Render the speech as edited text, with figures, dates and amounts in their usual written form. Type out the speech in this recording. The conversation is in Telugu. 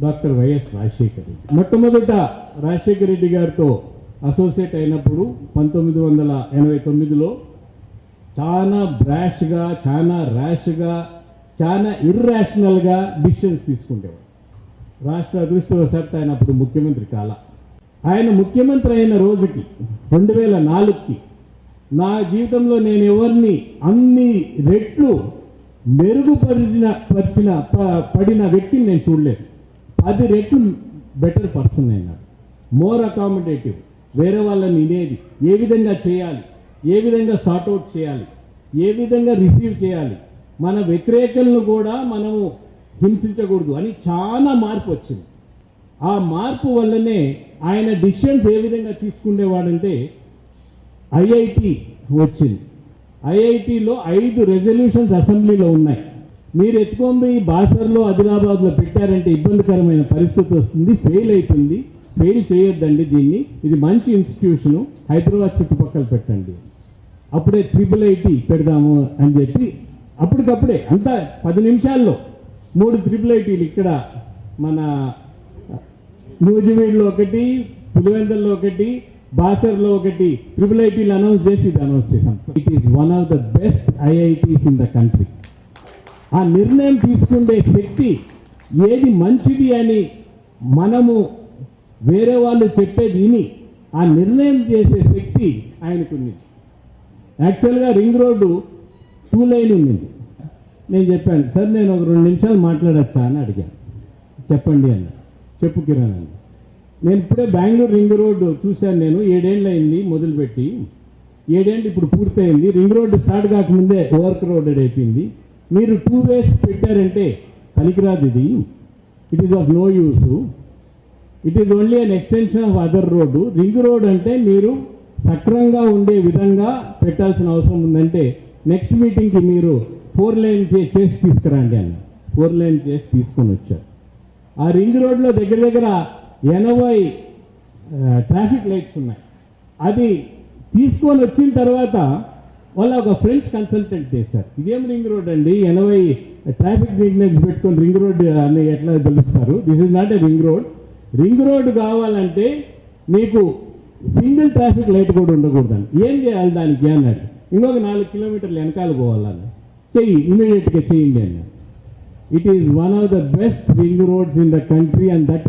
Doctor YS Rajasekhar Reddy. మొట్టమొదట రాజశేఖర్ రెడ్డి గారితో అసోసియేట్ అయినప్పుడు 1989లో చాలా బ్రాష్గా, చాలా ర్యాష్గా, చాలా ఇర్రాషనల్గా డిసిషన్స్ తీసుకుంటేవాడు. రాష్ట్ర అదృష్టవశాత్తు ఆయన అప్పుడు ముఖ్యమంత్రి కాల. ఆయన ముఖ్యమంత్రి అయిన రోజుకి 2004కి నా జీవితంలో నేను ఎవరిని అన్ని రెట్లు పడిన వ్యక్తిని నేను చూడలేదు. 10 రెట్లు బెటర్ పర్సన్ అయినాడు. మోర్ అకామిడేటివ్, వేరే వాళ్ళని వినేది, ఏ విధంగా చేయాలి, ఏ విధంగా సార్ట్అవుట్ చేయాలి, ఏ విధంగా రిసీవ్ చేయాలి, మన వ్యతిరేకలను కూడా మనము హింసించకూడదు అని చాలా మార్పు వచ్చింది. ఆ మార్పు వల్లనే ఆయన డిసిషన్స్ ఏ విధంగా తీసుకునేవాడంటే ఐఐటి వచ్చింది. ఐఐటిలో 5 రెజల్యూషన్స్ అసెంబ్లీలో ఉన్నాయి. మీరు ఎత్తుకొని బాసర్లో, ఆదిలాబాద్లో పెట్టారంటే ఇబ్బందికరమైన పరిస్థితి వస్తుంది, ఫెయిల్ అవుతుంది. ఫెయిల్ చేయొద్దండి దీన్ని, ఇది మంచి ఇన్స్టిట్యూషను, హైదరాబాద్ చుట్టుపక్కల పెట్టండి. అప్పుడే IIIT పెడదాము అని చెప్పి అప్పటికప్పుడే అంతా 10 నిమిషాల్లో 3 IIITలు ఇక్కడ మన నూజివీడులో ఒకటి, పులివెందుల్లో ఒకటి, బాసర్లో ఒకటి IIITలు అనౌన్స్ చేసి ఇది అనౌన్స్ చేశాం. It is one of the best IITs in the country. ఆ నిర్ణయం తీసుకునే శక్తి, ఏది మంచిది అని మనము వేరే వాళ్ళు చెప్పేది విని ఆ నిర్ణయం చేసే శక్తి ఆయనకుంది. యాక్చువల్గా రింగ్ రోడ్డు 2 లైన్ ఉంది. నేను చెప్పాను, సార్ నేను ఒక 2 నిమిషాలు మాట్లాడచ్చా అని అడిగాను. చెప్పండి అన్న. చెప్పు కిరణ్ అని. నేను ఇప్పుడే బెంగళూరు రింగ్ రోడ్డు చూశాను. నేను 7 ఏళ్ళు అయింది మొదలుపెట్టి, 7 ఏళ్ళు ఇప్పుడు పూర్తయింది. రింగ్ రోడ్డు స్టార్ట్ కాకముందే వర్క్ రోడ్ అయిపోయింది. మీరు 2 ways పెట్టారంటే పనికిరాదు ఇది. It is of no use. It is only an extension of other road. Ring road అంటే మీరు సక్రంగా ఉండే విధంగా పెట్టాల్సిన అవసరం ఉందంటే నెక్స్ట్ మీటింగ్కి మీరు 4 లైన్ చేసి తీసుకురండి అన్న. 4 లైన్ చేసి తీసుకొని వచ్చారు. ఆ రింగ్ రోడ్లో దగ్గర దగ్గర 80 ట్రాఫిక్ లైట్స్ ఉన్నాయి. అది తీసుకొని వచ్చిన తర్వాత వాళ్ళు ఒక ఫ్రెంచ్ కన్సల్టెంట్ చేశారు. ఇదేం రింగ్ రోడ్ అండి, 80 ట్రాఫిక్ సిగ్నల్స్ పెట్టుకొని రింగ్ రోడ్ అని ఎట్లా తెలుస్తారు? This is not a ring road. Ring road కావాలంటే మీకు సింగిల్ ట్రాఫిక్ లైట్ కూడా ఉండకూడదని. ఏం చేయాలి దానికి అన్నాడు. ఇంకొక 4 కిలోమీటర్లు వెనకాల పోవాలని. చెయ్యి, ఇమీడియట్గా చేయండి అన్నాడు. It is one of the best ring roads in the country and that